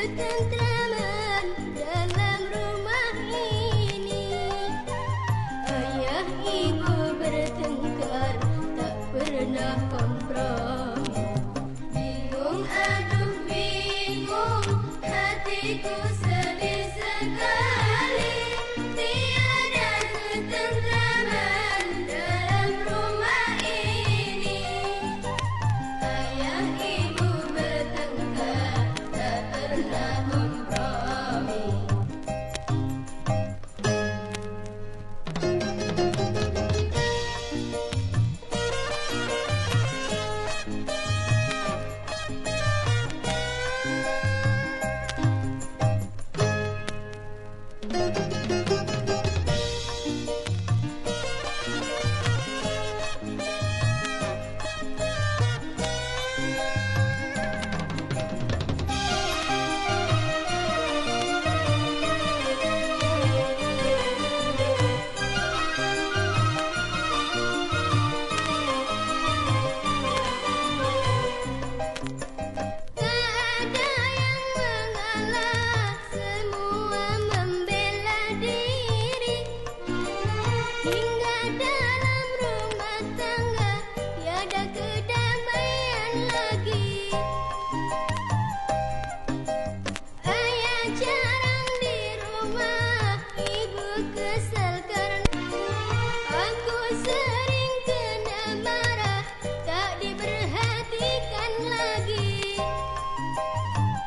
ketentraman dalam rumah ini. Ayah ibu bertengkar, tak pernah kompromi. Bingung, aduh bingung, hatiku sedih sekali. Tiada ketentraman dalam rumah ini. Ayah ibu bertengkar, tak pernah kompromi.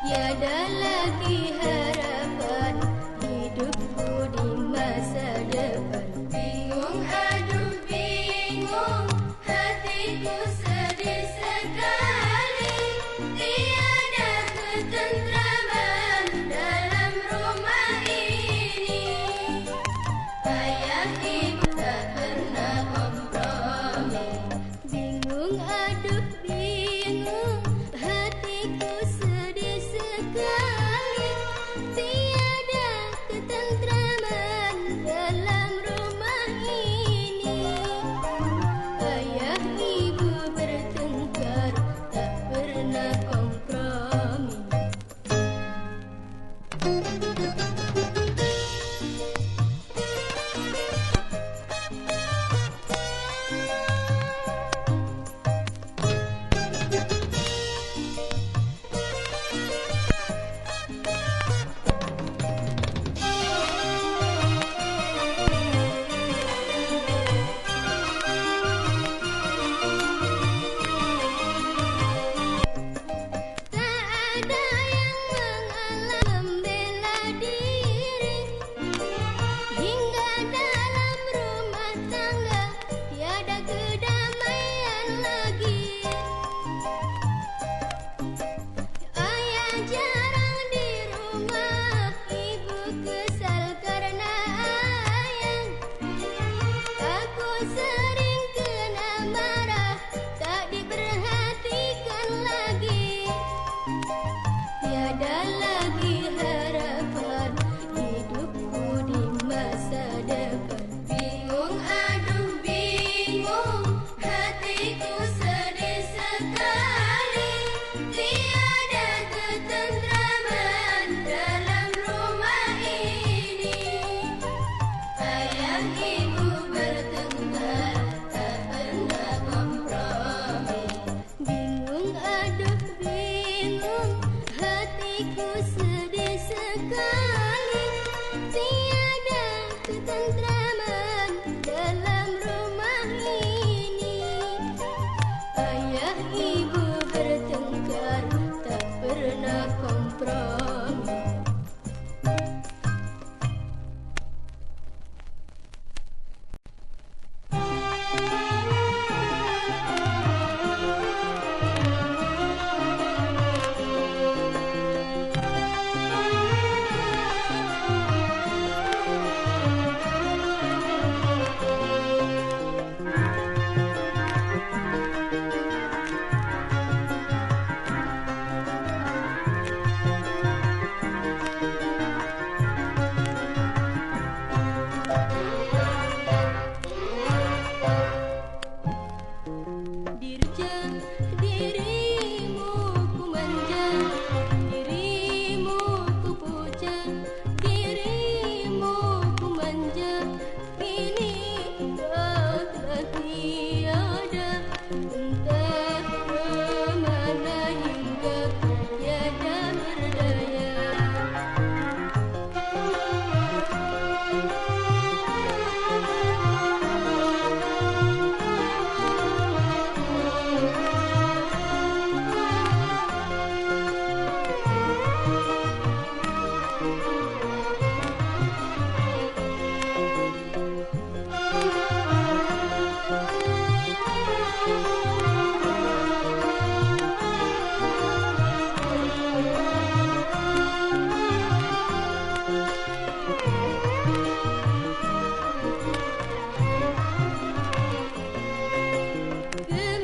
Tiada lagi harapan hidupku di masa depan. Bingung, aduh bingung, hatiku sedih sekali. Tiada ketentraman dalam rumah ini. Ayah ibu tak pernah kompromi. Bingung, aduh bingung, hatiku sedih sekali. Tiada ketentraman dalam rumah ini. Ayah ibu bertengkar, tak pernah kompromi.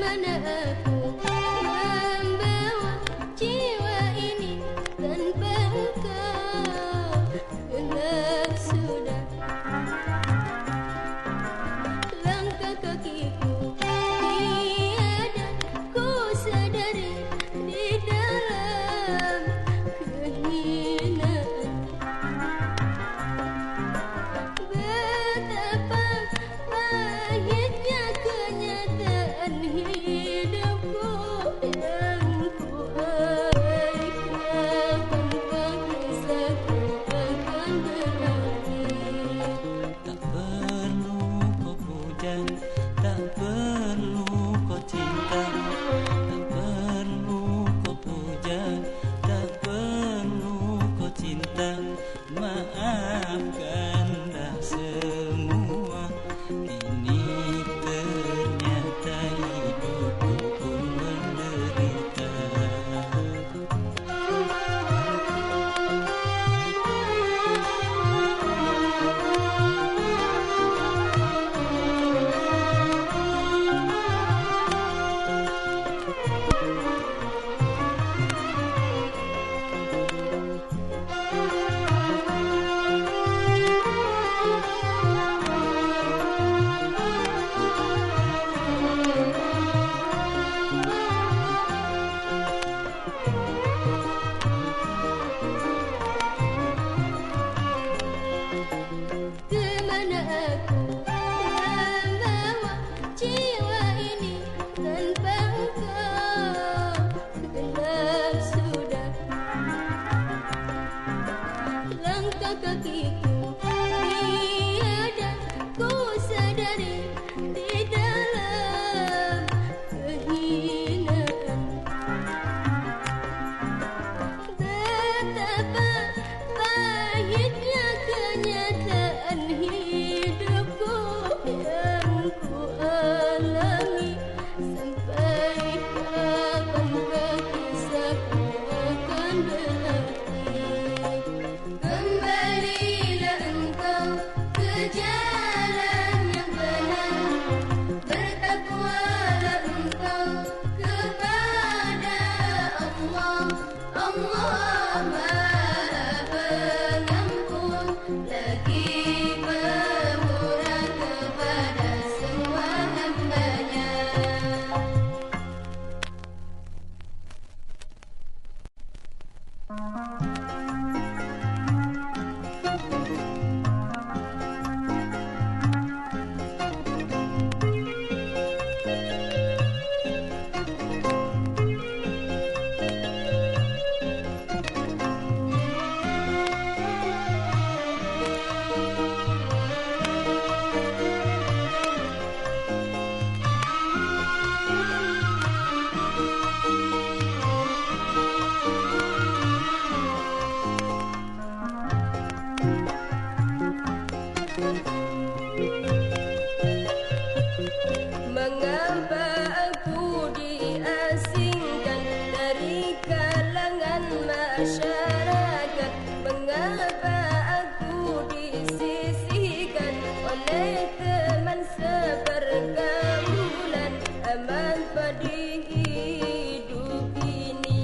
Kemana aku membawa jiwa ini tanpa engkau? Gelap sudah langkah kakiku, tiada ku sadari di dalam kehinaan. Betapa pahitnya kenyataan hidupku yang ku abaikan, tanpa kisahku akan berakhir. Tak perlu kau puja, tak perlu kau cinta, tak perlu kau puja, tak perlu kau cinta. Maafkanlah semua, kini ternyata hidupku pun menderita. Kemana aku membawa jiwa ini tanpa engkau? Gelap sudah langkah kakiku, tiada ku sadari di dalam kehinaan. Betapa pahitnya kenyataan hidupku yang ku alami. Sampai kapankah kisahku akan berakhir? Kembalilah engkau ke jalan yang benar, bertakwalah engkau kepada Allah. Allah Maha Pengampun, lagi pemurah kepada semua hamba-Nya. Mengapa aku diasingkan dari kalangan masyarakat? Mengapa aku disisihkan oleh teman sepergaulan? Aman pada hidup ini.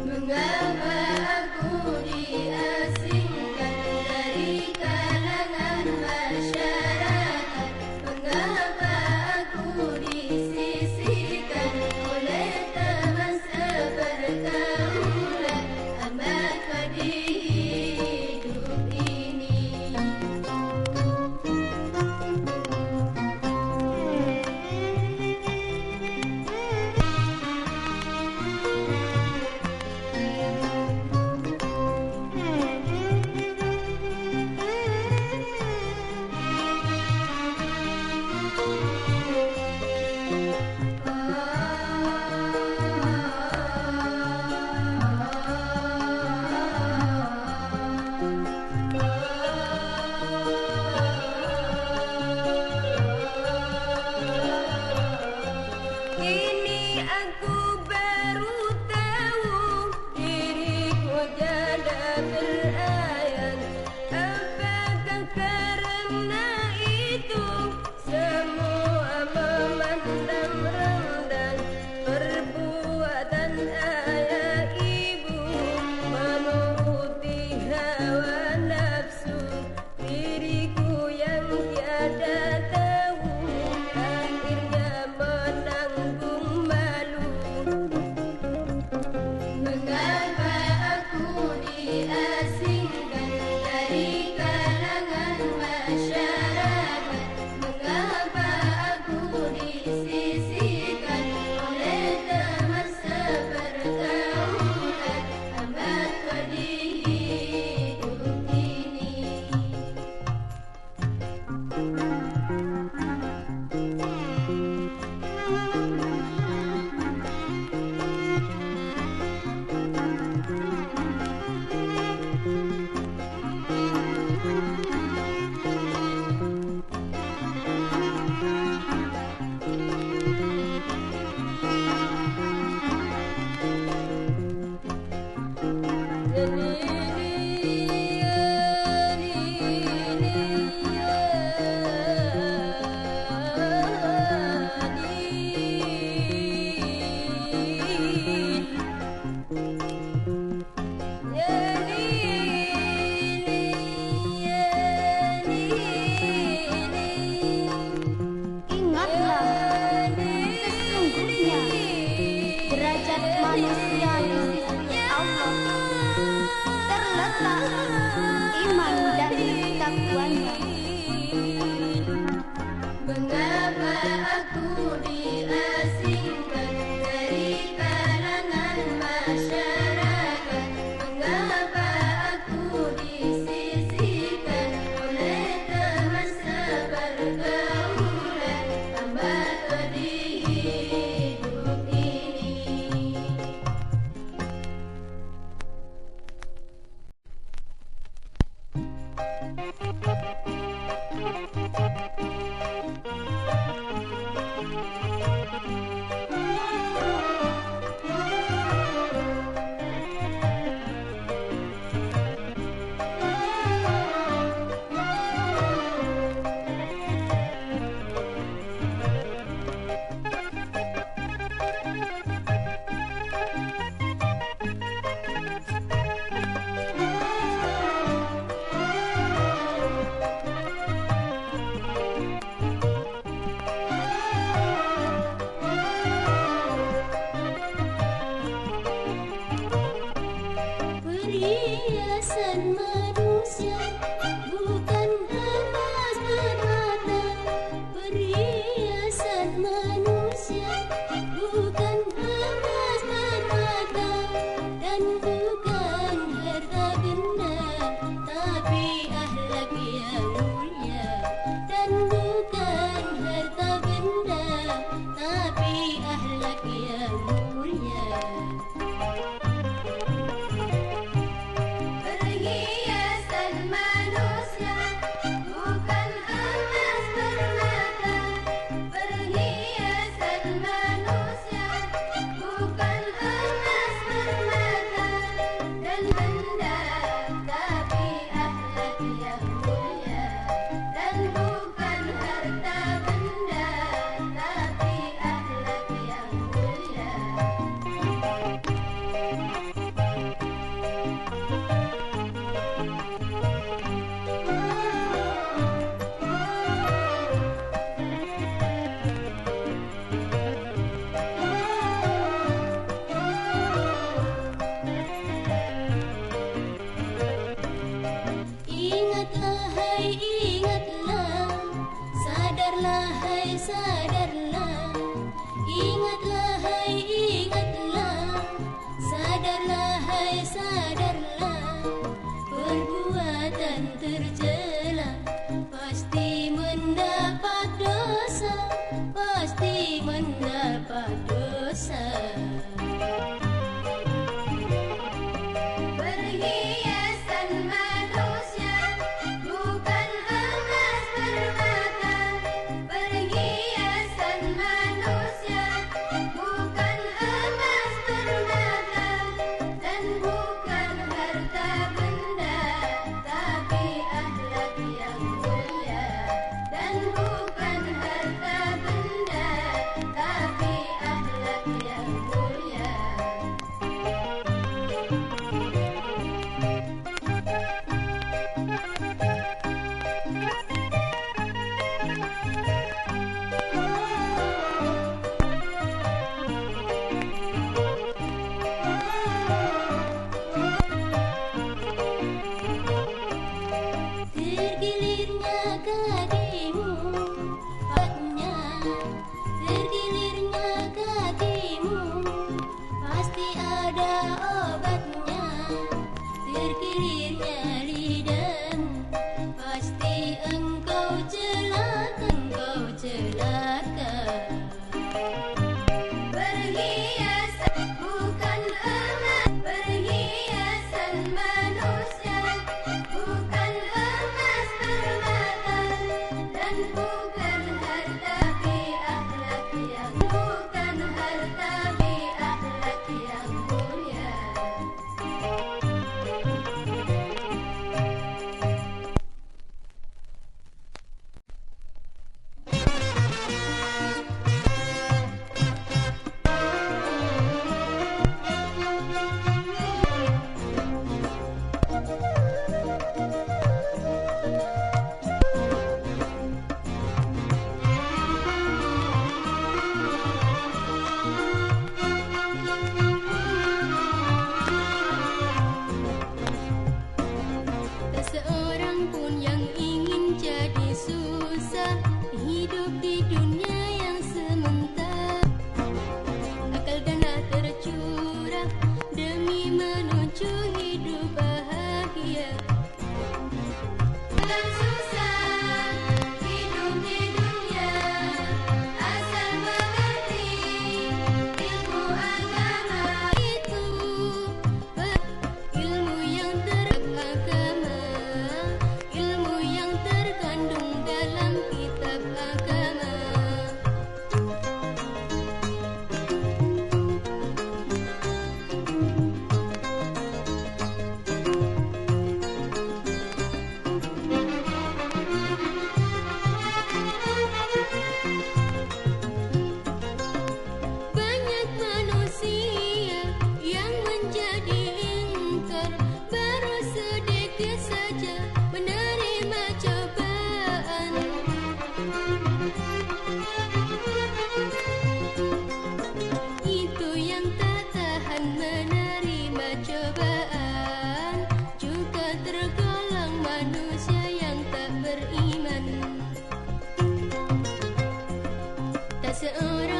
Mengapa aku diasingkan dari kalangan masyarakat? Mengapa aku disisihkan oleh teman sepergaulan? Amat pedih hidup ini. Apakah karena itu semua memanfaatkan disisihkan oleh teman sepergaulan. Amat pedih hidup ini. Ingatlah, sesungguhnya derajat manusia di sisi Allah terletak iman dan takwanya. Mengapa aku diasingkan dari kalangan masyarakat? Mengapa aku disisihkan oleh teman sepergaulan? Amat pedih hidup ini. Perhiasan manusia bukan emas permata. Perhiasan manusia bukan emas permata, dan bukan harta benda, tapi akhlak yang mulia. Dan bukan harta benda, tapi akhlak yang mulia. Perhiasan manusia bukan emas permata. Perhiasan manusia bukan emas permata, dan benda, tapi akhlak yang mulia. Dan bukan harta benda, tapi akhlak yang mulia. Ingatlah, hai ingatlah, sadarlah, hai sadarlah. Ingatlah, hai ingatlah, sadarlah, hai sadarlah. Perbuatan tercela pasti mendapat dosa, pasti mendapat dosa. Perhiasan manusia bukan emas permata. Perhiasan manusia bukan emas permata, dan bukan harta benda, tapi akhlak yang mulia. Dan bukan harta benda, tapi akhlak yang mulia.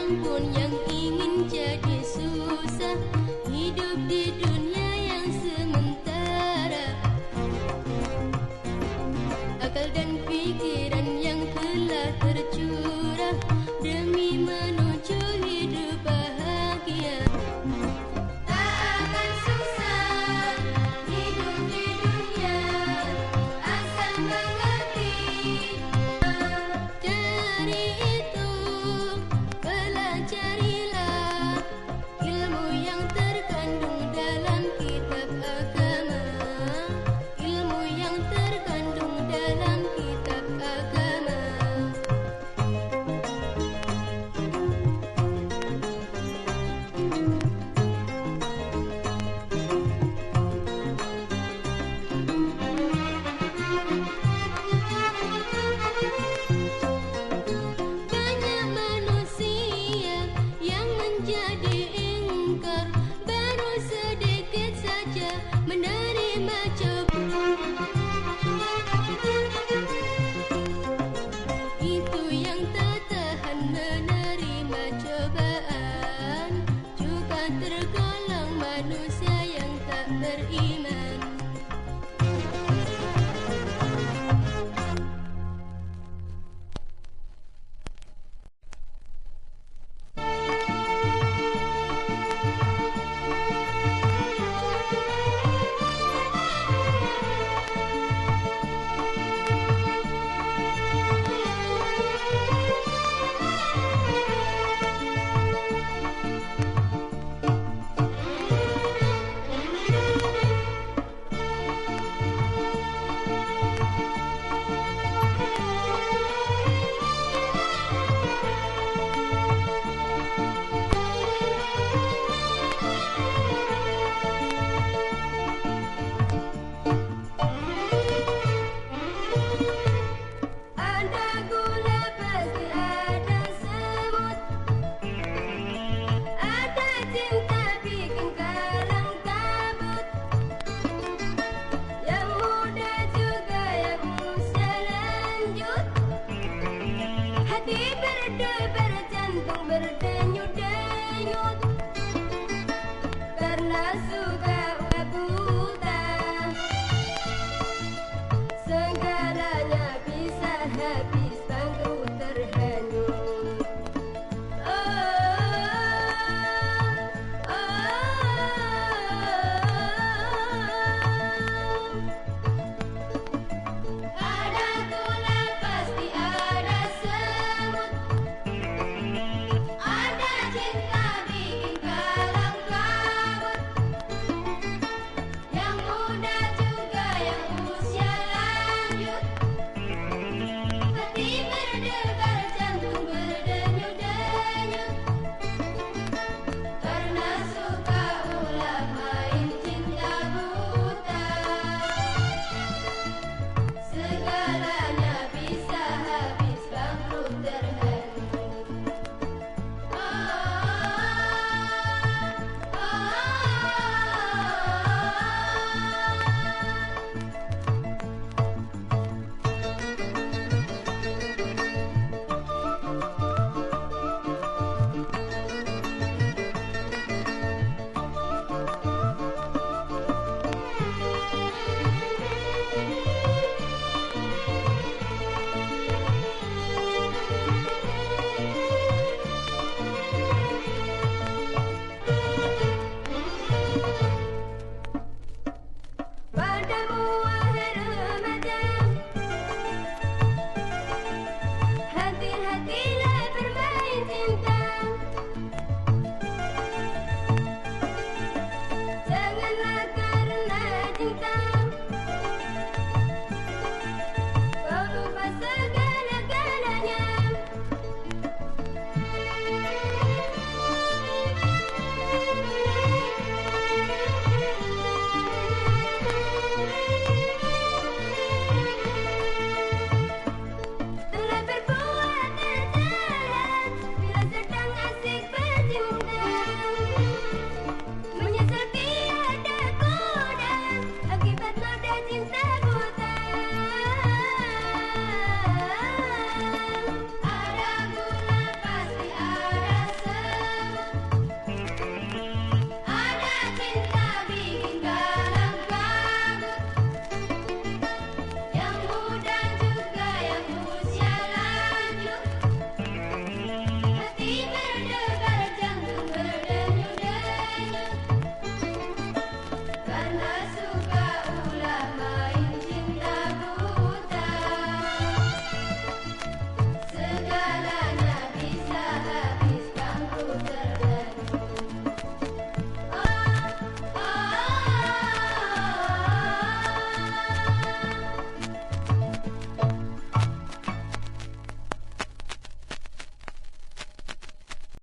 orang pun yang ingin jadi susah. Hidup di